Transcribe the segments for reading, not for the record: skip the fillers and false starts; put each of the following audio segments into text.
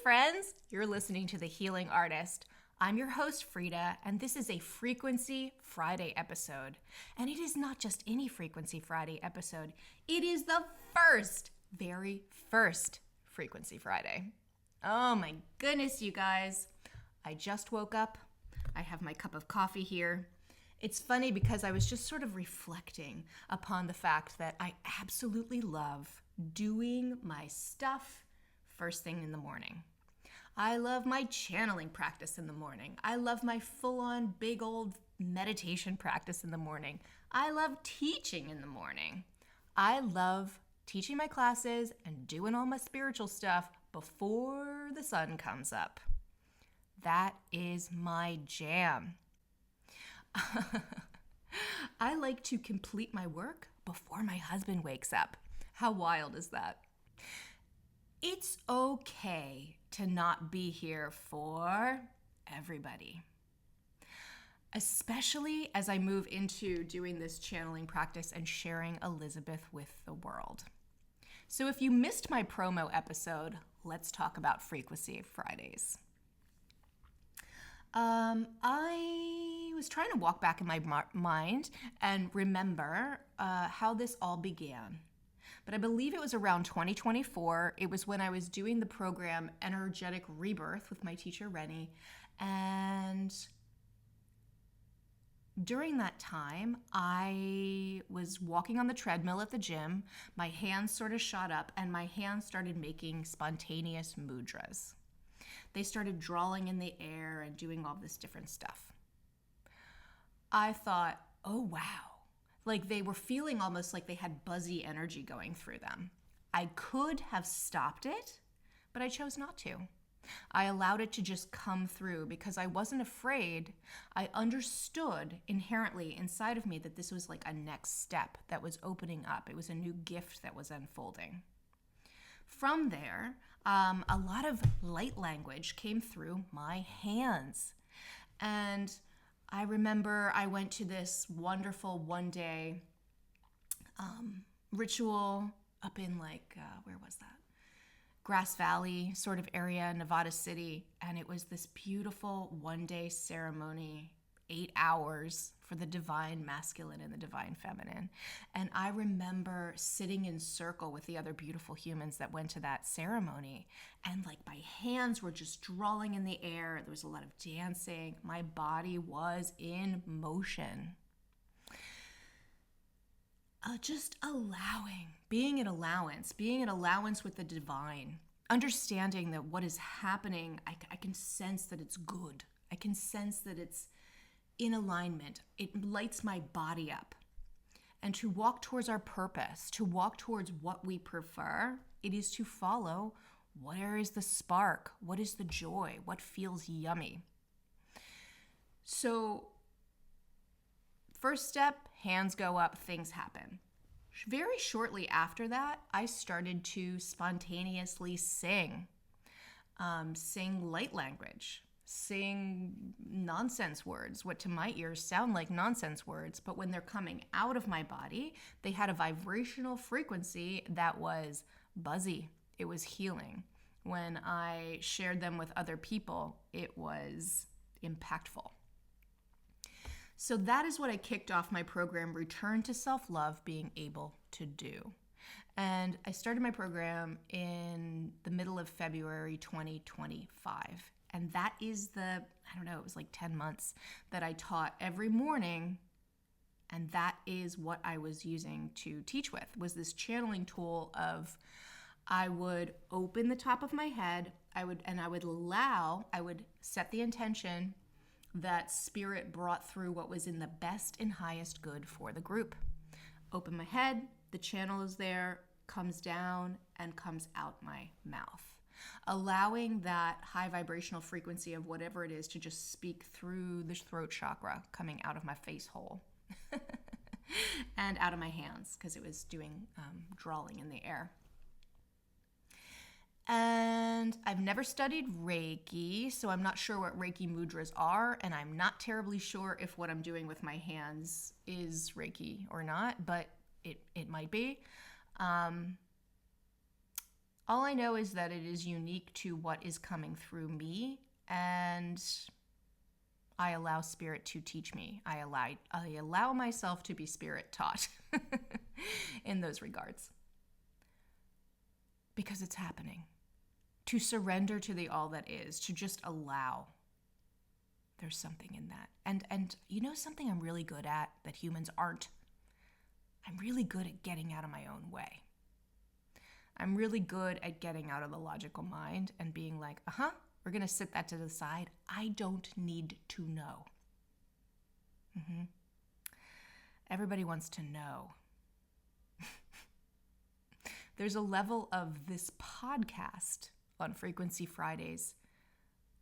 friends. You're listening to The Healing Artist. I'm your host, Frida, and this is a Frequency Friday episode. And it is not just any Frequency Friday episode, it is the very first Frequency Friday. Oh my goodness, you guys. I just woke up. I have my cup of coffee here. It's funny because I was just sort of reflecting upon the fact that I absolutely love doing my stuff first thing in the morning. I love my channeling practice in the morning. I love my full-on big old meditation practice in the morning. I love teaching in the morning. I love teaching my classes and doing all my spiritual stuff before the sun comes up. That is my jam. I like to complete my work before my husband wakes up. How wild is that? It's okay to not be here for everybody, especially as I move into doing this channeling practice and sharing Elisabeth with the world. So if you missed my promo episode, let's talk about Frequency Fridays. I was trying to walk back in my mind and remember how this all began. But I believe it was around 2024. It was when I was doing the program Energetic Rebirth with my teacher, Rennie. And during that time, I was walking on the treadmill at the gym. My hands sort of shot up and my hands started making spontaneous mudras. They started drawing in the air and doing all this different stuff. I thought, oh wow. Like they were feeling almost like they had buzzy energy going through them. I could have stopped it, but I chose not to. I allowed it to just come through because I wasn't afraid. I understood inherently inside of me that this was like a next step that was opening up. It was a new gift that was unfolding. From there, a lot of light language came through my hands. And I remember I went to this wonderful one-day ritual up in where was that? Grass Valley sort of area, Nevada City. And it was this beautiful one-day ceremony, 8 hours for the divine masculine and the divine feminine. And I remember sitting in circle with the other beautiful humans that went to that ceremony. And like my hands were just drawing in the air. There was a lot of dancing. My body was in motion. Just being an allowance with the divine, understanding that what is happening, I can sense that it's good. I can sense that it's in alignment. It lights my body up. And to walk towards our purpose, to walk towards what we prefer, it is to follow where is the spark, what is the joy, what feels yummy. So, first step, hands go up, things happen. Very shortly after that, I started to spontaneously sing light language. Sing nonsense words, what to my ears sound like nonsense words, but when they're coming out of my body, they had a vibrational frequency that was buzzy. It was healing. When I shared them with other people, it was impactful. So that is what I kicked off my program, Return to Self-Love, being able to do. And I started my program in the middle of February 2025. And that is it was like 10 months that I taught every morning. And that is what I was using to teach with, was this channeling tool of, I would open the top of my head, I would set the intention that spirit brought through what was in the best and highest good for the group. Open my head, the channel is there, comes down and comes out my mouth. Allowing that high vibrational frequency of whatever it is to just speak through the throat chakra, coming out of my face hole and out of my hands, because it was doing drawing in the air. And I've never studied Reiki, so I'm not sure what Reiki mudras are, and I'm not terribly sure if what I'm doing with my hands is Reiki or not, but it might be. All I know is that it is unique to what is coming through me, and I allow spirit to teach me. I allow myself to be spirit taught in those regards. Because it's happening. To surrender to the all that is, to just allow. There's something in that. And you know something I'm really good at that humans aren't? I'm really good at getting out of my own way. I'm really good at getting out of the logical mind and being like, we're going to sit that to the side. I don't need to know. Everybody wants to know. There's a level of this podcast on Frequency Fridays.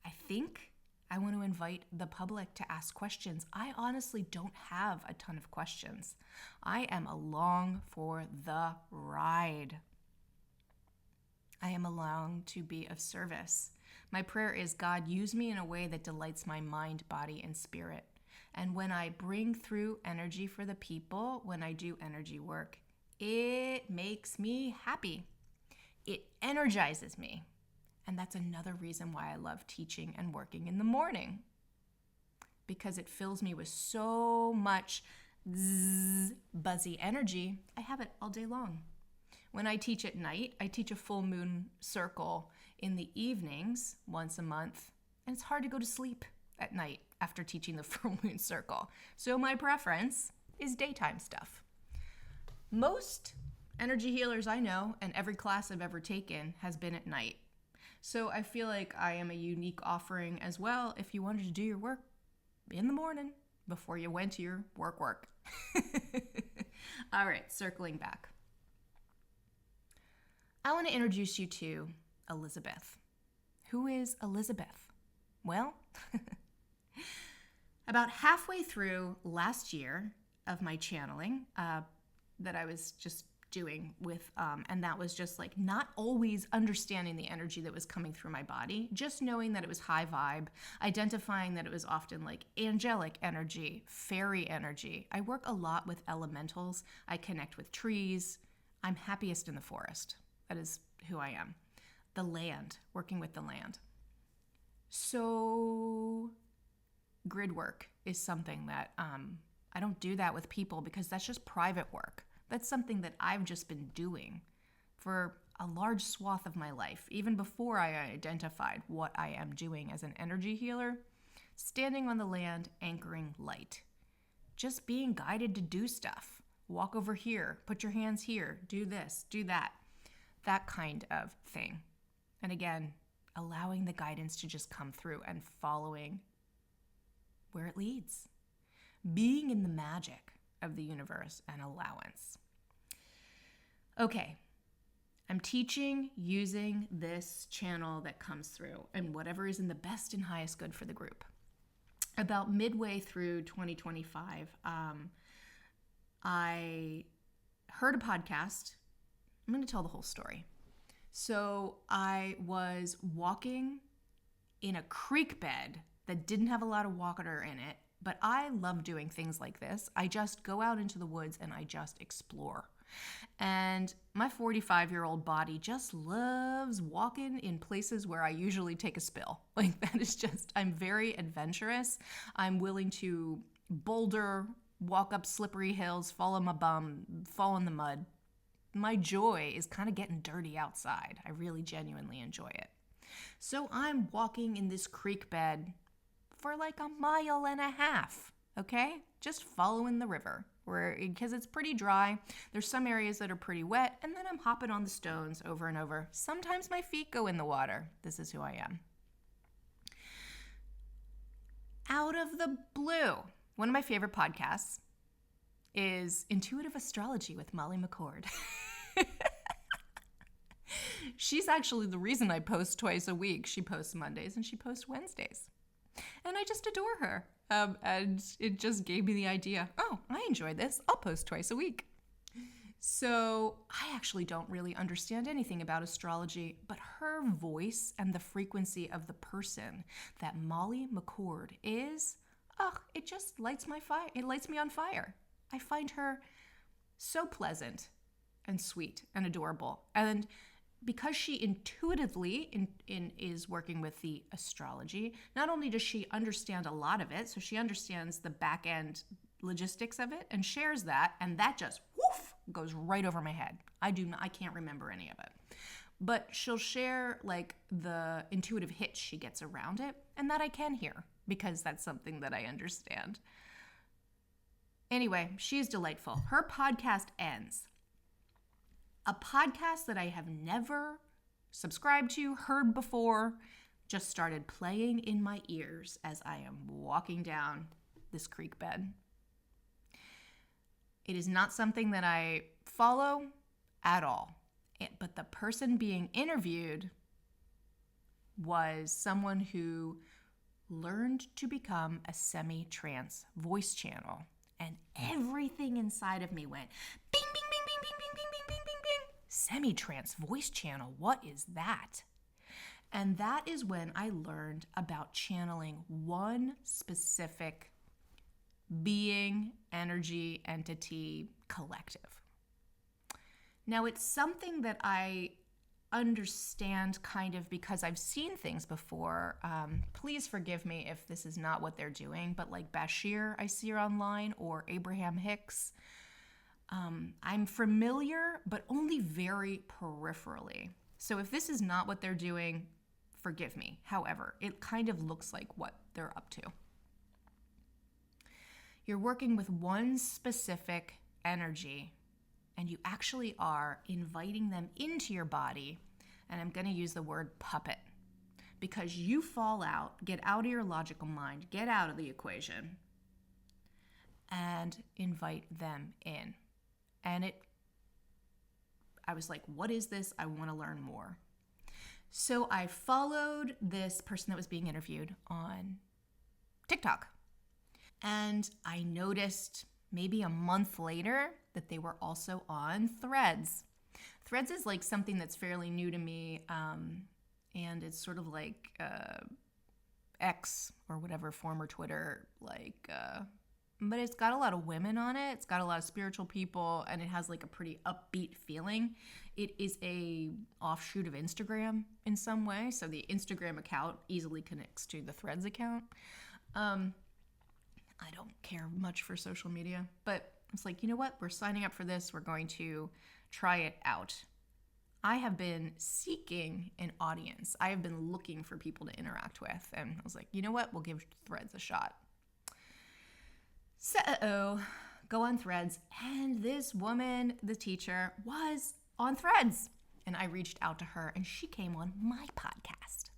I think I want to invite the public to ask questions. I honestly don't have a ton of questions. I am along for the ride. I am along to be of service. My prayer is, God, use me in a way that delights my mind, body, and spirit. And when I bring through energy for the people, when I do energy work, it makes me happy. It energizes me. And that's another reason why I love teaching and working in the morning. Because it fills me with so much buzzy energy, I have it all day long. When I teach at night, I teach a full moon circle in the evenings once a month, and it's hard to go to sleep at night after teaching the full moon circle. So my preference is daytime stuff. Most energy healers I know, and every class I've ever taken, has been at night. So I feel like I am a unique offering as well if you wanted to do your work in the morning before you went to your work. All right, circling back. I want to introduce you to Elisabeth. Who is Elisabeth? Well, about halfway through last year of my channeling that I was just doing with, and that was just like not always understanding the energy that was coming through my body, just knowing that it was high vibe, identifying that it was often like angelic energy, fairy energy. I work a lot with elementals. I connect with trees. I'm happiest in the forest. That is who I am. The land, working with the land. So grid work is something that I don't do that with people because that's just private work. That's something that I've just been doing for a large swath of my life, even before I identified what I am doing as an energy healer, standing on the land, anchoring light, just being guided to do stuff. Walk over here, put your hands here, do this, do that. That kind of thing. And again, allowing the guidance to just come through and following where it leads. Being in the magic of the universe and allowance. Okay, I'm teaching using this channel that comes through and whatever is in the best and highest good for the group. About midway through 2025, I heard a podcast. I'm going to tell the whole story. So I was walking in a creek bed that didn't have a lot of water in it, but I love doing things like this. I just go out into the woods and I just explore. And my 45-year-old body just loves walking in places where I usually take a spill. Like that is just, I'm very adventurous. I'm willing to boulder, walk up slippery hills, fall on my bum, fall in the mud. My joy is kind of getting dirty outside. I really genuinely enjoy it. So I'm walking in this creek bed for like 1.5 miles, okay? Just following the river because it's pretty dry. There's some areas that are pretty wet, and then I'm hopping on the stones over and over. Sometimes my feet go in the water. This is who I am. Out of the blue, one of my favorite podcasts is Intuitive Astrology with Molly McCord. She's actually the reason I post twice a week. She posts Mondays and she posts Wednesdays. And I just adore her. And it just gave me the idea, oh, I enjoy this. I'll post twice a week. So I actually don't really understand anything about astrology, but her voice and the frequency of the person that Molly McCord is, it just lights my fire. It lights me on fire. I find her so pleasant and sweet and adorable. And because she intuitively is working with the astrology, not only does she understand a lot of it, so she understands the back end logistics of it and shares that, and that just woof goes right over my head. I can't remember any of it. But she'll share like the intuitive hits she gets around it, and that I can hear because that's something that I understand. Anyway, she's delightful. Her podcast ends. A podcast that I have never subscribed to, heard before, just started playing in my ears as I am walking down this creek bed. It is not something that I follow at all. But the person being interviewed was someone who learned to become a semi-trance voice channel. And everything inside of me went bing, bing, bing, bing, bing, bing, bing, bing, bing, bing, bing. Semi-trance voice channel, what is that? And that is when I learned about channeling one specific being, energy, entity, collective. Now, it's something that I understand kind of because I've seen things before. Please forgive me if this is not what they're doing, but like Bashir, I see her online, or Abraham Hicks. I'm familiar, but only very peripherally. So if this is not what they're doing, forgive me. However, it kind of looks like what they're up to. You're working with one specific energy, and you actually are inviting them into your body, and I'm going to use the word puppet, because you fall out, get out of your logical mind, get out of the equation, and invite them in. And I was like, what is this? I want to learn more. So I followed this person that was being interviewed on TikTok, and I noticed maybe a month later that they were also on Threads. Threads is like something that's fairly new to me, and it's sort of like X or whatever, former Twitter, but it's got a lot of women on it. It's got a lot of spiritual people, and it has like a pretty upbeat feeling. It is a offshoot of Instagram in some way, so the Instagram account easily connects to the Threads account. I don't care much for social media, but it's like, you know what? We're signing up for this. We're going to try it out. I have been seeking an audience. I have been looking for people to interact with. And I was like, you know what? We'll give Threads a shot. So, go on Threads. And this woman, the teacher, was on Threads. And I reached out to her, and she came on my podcast.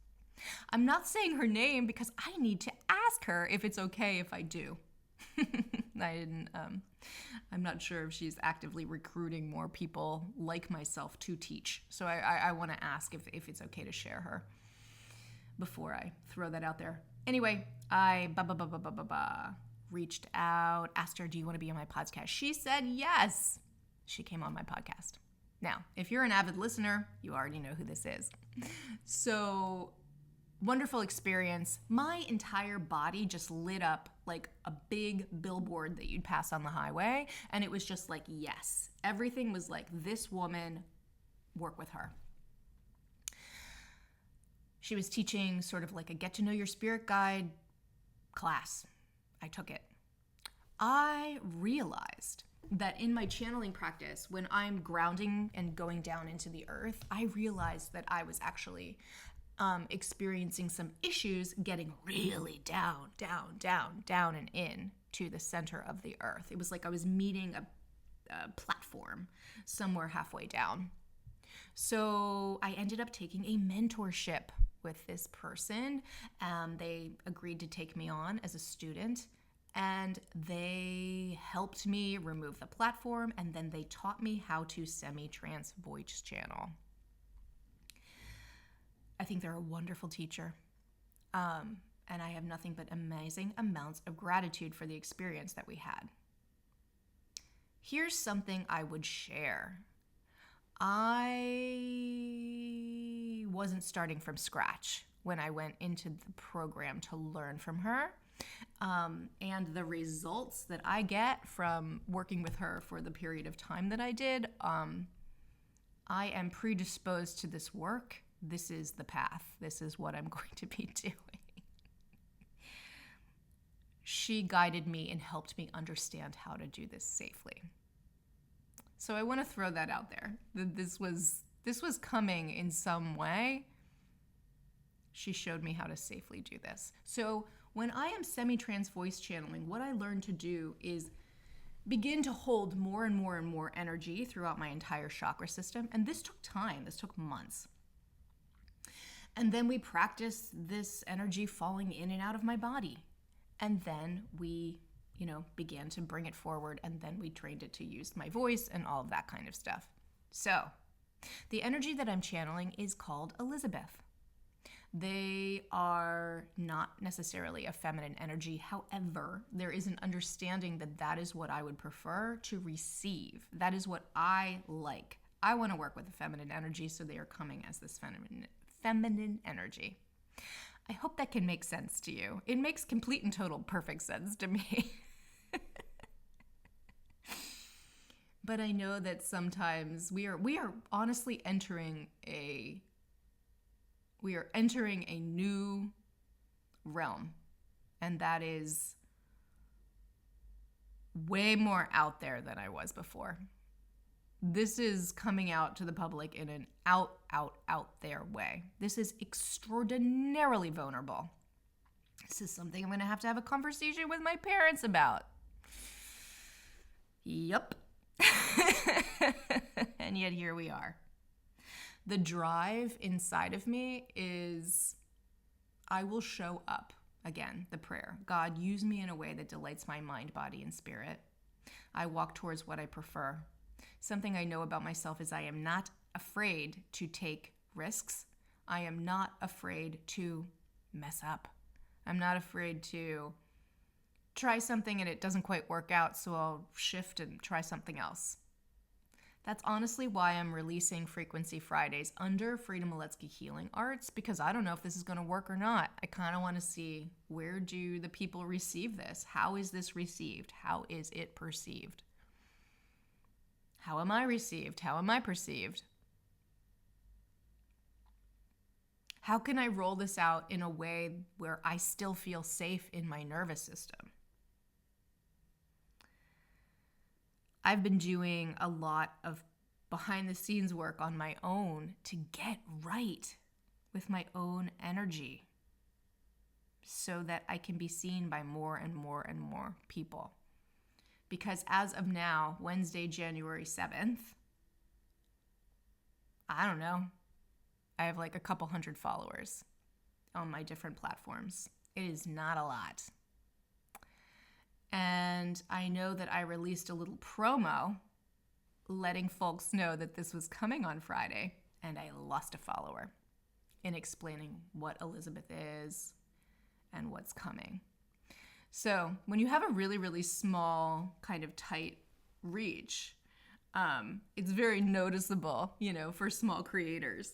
I'm not saying her name because I need to ask her if it's okay if I do. I'm not sure if she's actively recruiting more people like myself to teach. So I want to ask if it's okay to share her before I throw that out there. Anyway, I reached out, asked her, do you want to be on my podcast? She said yes. She came on my podcast. Now, if you're an avid listener, you already know who this is. So wonderful experience. My entire body just lit up like a big billboard that you'd pass on the highway. And it was just like, yes. Everything was like, this woman, work with her. She was teaching sort of like a get to know your spirit guide class. I took it. I realized that in my channeling practice, when I'm grounding and going down into the earth, I realized that I was actually experiencing some issues getting really down and in to the center of the earth. It was like I was meeting a platform somewhere halfway down. So I ended up taking a mentorship with this person. They agreed to take me on as a student, and they helped me remove the platform, and then they taught me how to semi-trance voice channel. I think they're a wonderful teacher, and I have nothing but amazing amounts of gratitude for the experience that we had. Here's something I would share. I wasn't starting from scratch when I went into the program to learn from her. And the results that I get from working with her for the period of time that I did I am predisposed to this work. This is the path. This is what I'm going to be doing. She guided me and helped me understand how to do this safely. So I want to throw that out there. This was coming in some way. She showed me how to safely do this. So when I am semi-trance voice channeling, what I learned to do is begin to hold more and more and more energy throughout my entire chakra system. And this took time. This took months. And then we practiced this energy falling in and out of my body. And then we, began to bring it forward. And then we trained it to use my voice and all of that kind of stuff. So the energy that I'm channeling is called Elisabeth. They are not necessarily a feminine energy. However, there is an understanding that that is what I would prefer to receive. That is what I like. I want to work with a feminine energy, so they are coming as this feminine energy. I hope that can make sense to you. It makes complete and total perfect sense to me. But I know that sometimes we are honestly entering a new realm, and that is way more out there than I was before. This is coming out to the public in an out there way. This is extraordinarily vulnerable. This is something I'm going to have a conversation with my parents about. Yup. And yet here we are. The drive inside of me is, I will show up. Again, the prayer. God, use me in a way that delights my mind, body, and spirit. I walk towards what I prefer. Something I know about myself is I am not afraid to take risks. I am not afraid to mess up. I'm not afraid to try something and it doesn't quite work out, so I'll shift and try something else. That's honestly why I'm releasing Frequency Fridays under Freedom Aletsky Healing Arts, because I don't know if this is going to work or not. I kind of want to see, where do the people receive this? How is this received? How is it perceived? How am I received? How am I perceived? How can I roll this out in a way where I still feel safe in my nervous system? I've been doing a lot of behind the scenes work on my own to get right with my own energy so that I can be seen by more and more and more people. Because as of now, Wednesday, January 7th, I don't know, I have like a couple hundred followers on my different platforms. It is not a lot. And I know that I released a little promo letting folks know that this was coming on Friday, and I lost a follower in explaining what Elisabeth is and what's coming. So when you have a really, really small, kind of tight reach, it's very noticeable, for small creators.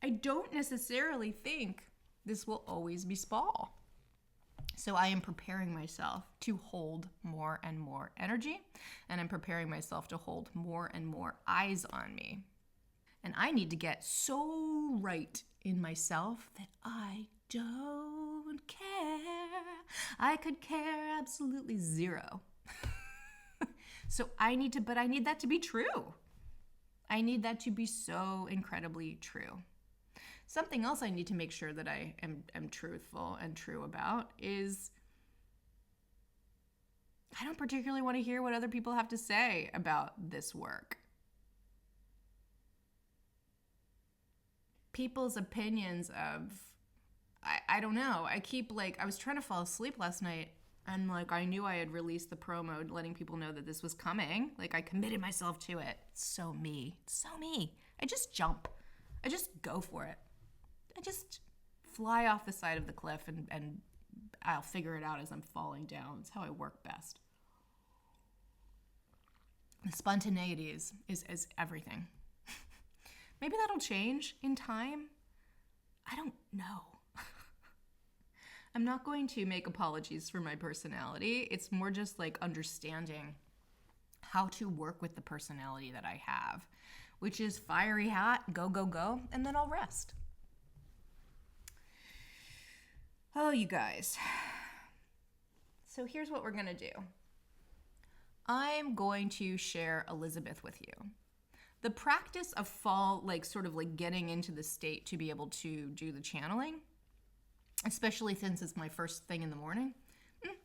I don't necessarily think this will always be small. So I am preparing myself to hold more and more energy, and I'm preparing myself to hold more and more eyes on me. And I need to get so right in myself that I don't care. I could care absolutely zero. So I need that to be true. I need that to be so incredibly true. Something else I need to make sure that I am truthful and true about is I don't particularly want to hear what other people have to say about this work. People's opinions of, I don't know. I was trying to fall asleep last night and I knew I had released the promo letting people know that this was coming. I committed myself to it. It's so me. I just jump. I just go for it. I just fly off the side of the cliff and I'll figure it out as I'm falling down. It's how I work best. The spontaneity is everything. Maybe that'll change in time. I don't know. I'm not going to make apologies for my personality. It's more just understanding how to work with the personality that I have which is fiery hot, go, go, go, and then I'll rest. Oh, you guys. So here's what we're going to do. I'm going to share Elisabeth with you. The practice of sort of getting into the state to be able to do the channeling, especially since it's my first thing in the morning,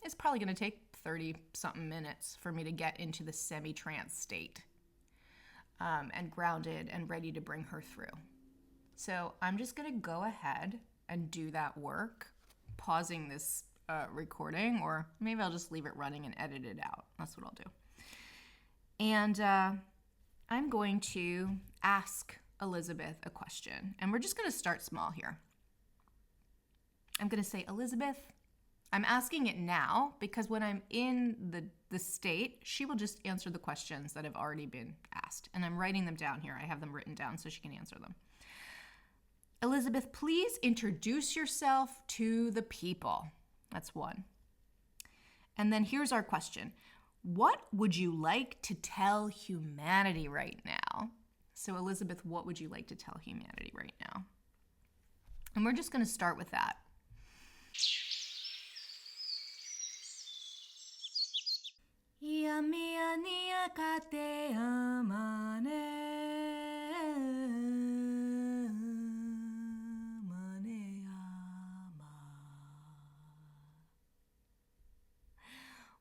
it's probably going to take 30-something minutes for me to get into the semi-trance state and grounded and ready to bring her through. So I'm just going to go ahead and do that work, pausing this recording, or maybe I'll just leave it running and edit it out. That's what I'll do. And I'm going to ask Elisabeth a question, and we're just going to start small here. I'm going to say, Elisabeth, I'm asking it now because when I'm in the state, she will just answer the questions that have already been asked. And I'm writing them down here. I have them written down so she can answer them. Elisabeth, please introduce yourself to the people. That's one. And then here's our question. What would you like to tell humanity right now? So Elisabeth, what would you like to tell humanity right now? And we're just going to start with that.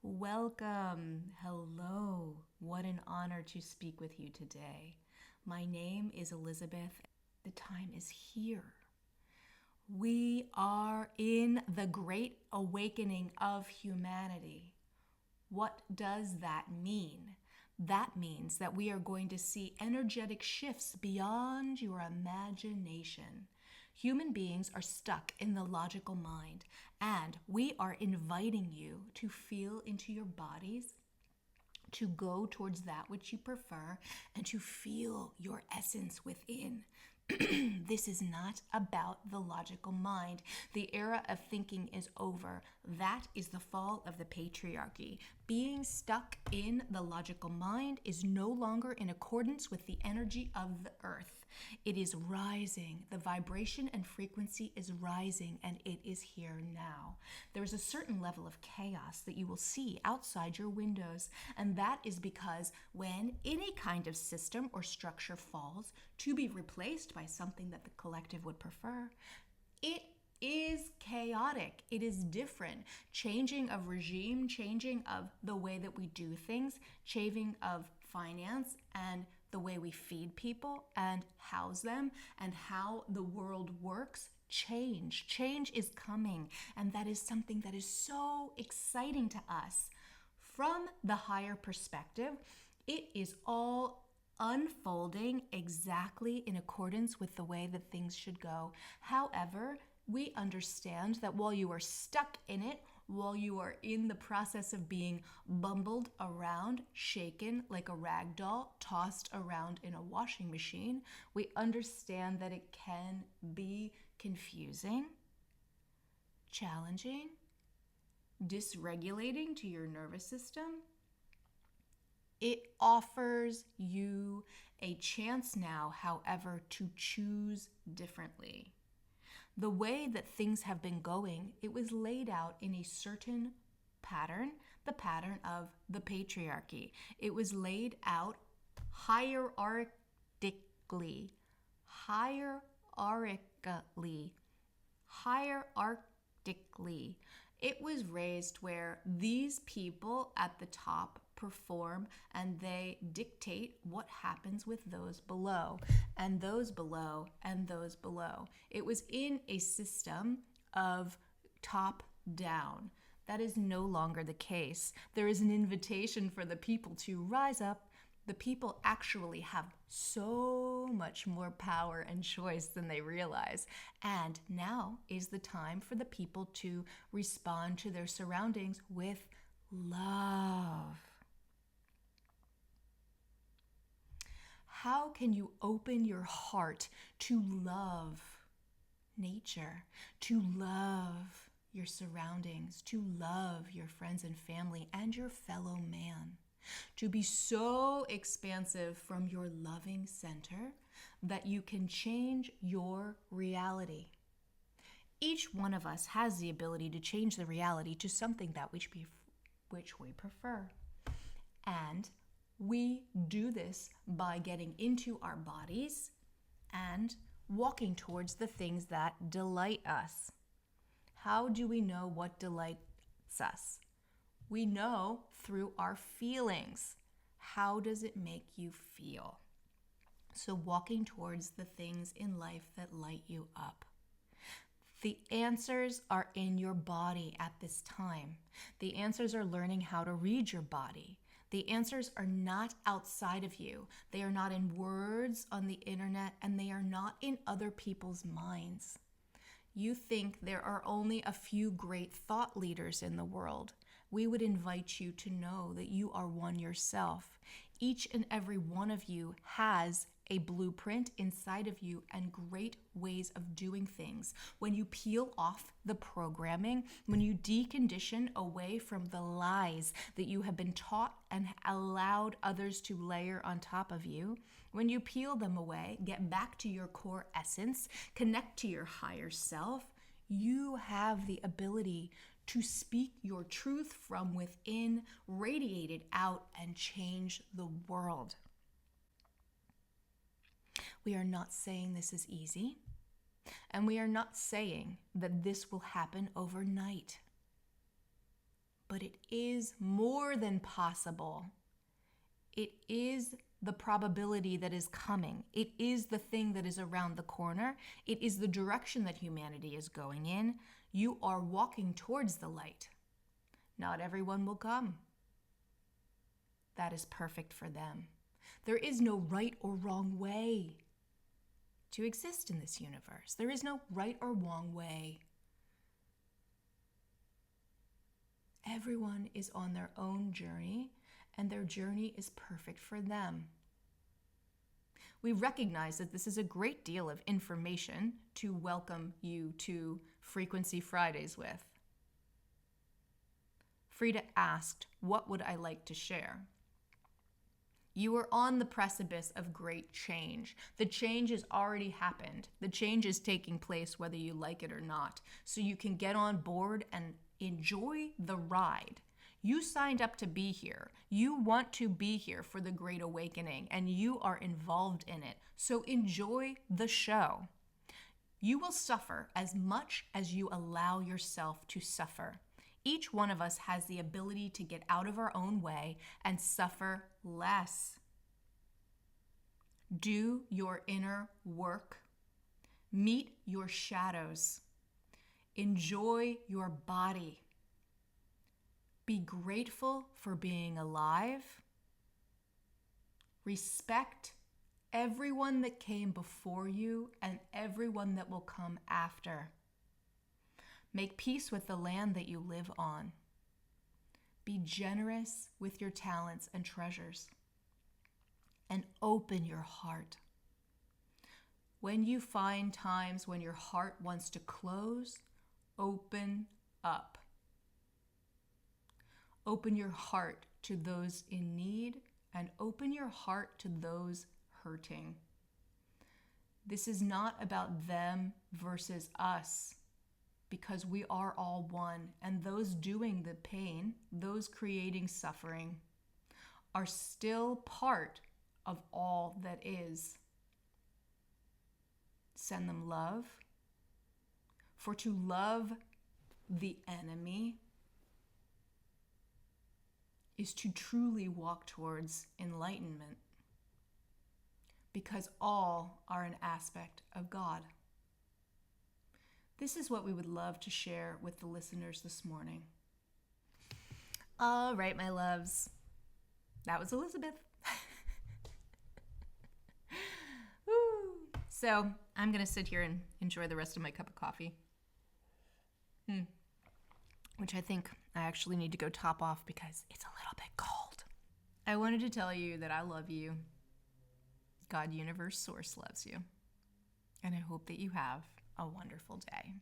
Welcome. Hello. What an honor to speak with you today. My name is Elisabeth. The time is here. We are in the great awakening of humanity. What does that mean? That means that we are going to see energetic shifts beyond your imagination. Human beings are stuck in the logical mind, and we are inviting you to feel into your bodies, to go towards that which you prefer, and to feel your essence within. This is not about the logical mind. The era of thinking is over. That is the fall of the patriarchy. Being stuck in the logical mind is no longer in accordance with the energy of the earth. It is rising. The vibration and frequency is rising, and it is here now. There is a certain level of chaos that you will see outside your windows, and that is because when any kind of system or structure falls to be replaced by something that the collective would prefer, it is chaotic. It is different. Changing of regime, changing of the way that we do things, changing of finance and the way we feed people and house them and how the world works. Change is coming, and that is something that is so exciting to us. From the higher perspective, it is all unfolding exactly in accordance with the way that things should go. However, we understand that while you are stuck in it, while you are in the process of being bumbled around, shaken like a rag doll, tossed around in a washing machine, we understand that it can be confusing, challenging, dysregulating to your nervous system. It offers you a chance now, however, to choose differently. The way that things have been going, it was laid out in a certain pattern, the pattern of the patriarchy. It was laid out hierarchically. It was raised where these people at the top perform and they dictate what happens with those below, and those below, and those below. It was in a system of top down. That is no longer the case. There is an invitation for the people to rise up. The people actually have so much more power and choice than they realize. And now is the time for the people to respond to their surroundings with love. How can you open your heart to love nature, to love your surroundings, to love your friends and family and your fellow man? To be so expansive from your loving center that you can change your reality. Each one of us has the ability to change the reality to something that which we prefer. And we do this by getting into our bodies and walking towards the things that delight us. How do we know what delights us? We know through our feelings. How does it make you feel? So walking towards the things in life that light you up. The answers are in your body at this time. The answers are learning how to read your body. The answers are not outside of you. They are not in words on the internet, and they are not in other people's minds. You think there are only a few great thought leaders in the world. We would invite you to know that you are one yourself. Each and every one of you has a blueprint inside of you and great ways of doing things. When you peel off the programming, when you decondition away from the lies that you have been taught and allowed others to layer on top of you, when you peel them away, get back to your core essence, connect to your higher self, you have the ability to speak your truth from within, radiate it out, and change the world. We are not saying this is easy, and we are not saying that this will happen overnight. But it is more than possible. It is the probability that is coming. It is the thing that is around the corner. It is the direction that humanity is going in. You are walking towards the light. Not everyone will come. That is perfect for them. There is no right or wrong way to exist in this universe. There is no right or wrong way. Everyone is on their own journey, and their journey is perfect for them. We recognize that this is a great deal of information to welcome you to Frequency Fridays with. Frida asked, "What would I like to share?" You are on the precipice of great change. The change has already happened. The change is taking place whether you like it or not. So you can get on board and enjoy the ride. You signed up to be here. You want to be here for the Great Awakening, and you are involved in it. So enjoy the show. You will suffer as much as you allow yourself to suffer. Each one of us has the ability to get out of our own way and suffer less. Do your inner work. Meet your shadows. Enjoy your body. Be grateful for being alive. Respect everyone that came before you and everyone that will come after. Make peace with the land that you live on. Be generous with your talents and treasures. And open your heart. When you find times when your heart wants to close, open up. Open your heart to those in need, and open your heart to those hurting. This is not about them versus us, because we are all one, and those doing the pain, those creating suffering, are still part of all that is. Send them love, for to love the enemy is to truly walk towards enlightenment, because all are an aspect of God. This is what we would love to share with the listeners this morning. All right, my loves. That was Elisabeth. Woo. So I'm going to sit here and enjoy the rest of my cup of coffee. Which I think I actually need to go top off because it's a little bit cold. I wanted to tell you that I love you. God, Universe, Source loves you. And I hope that you have a wonderful day.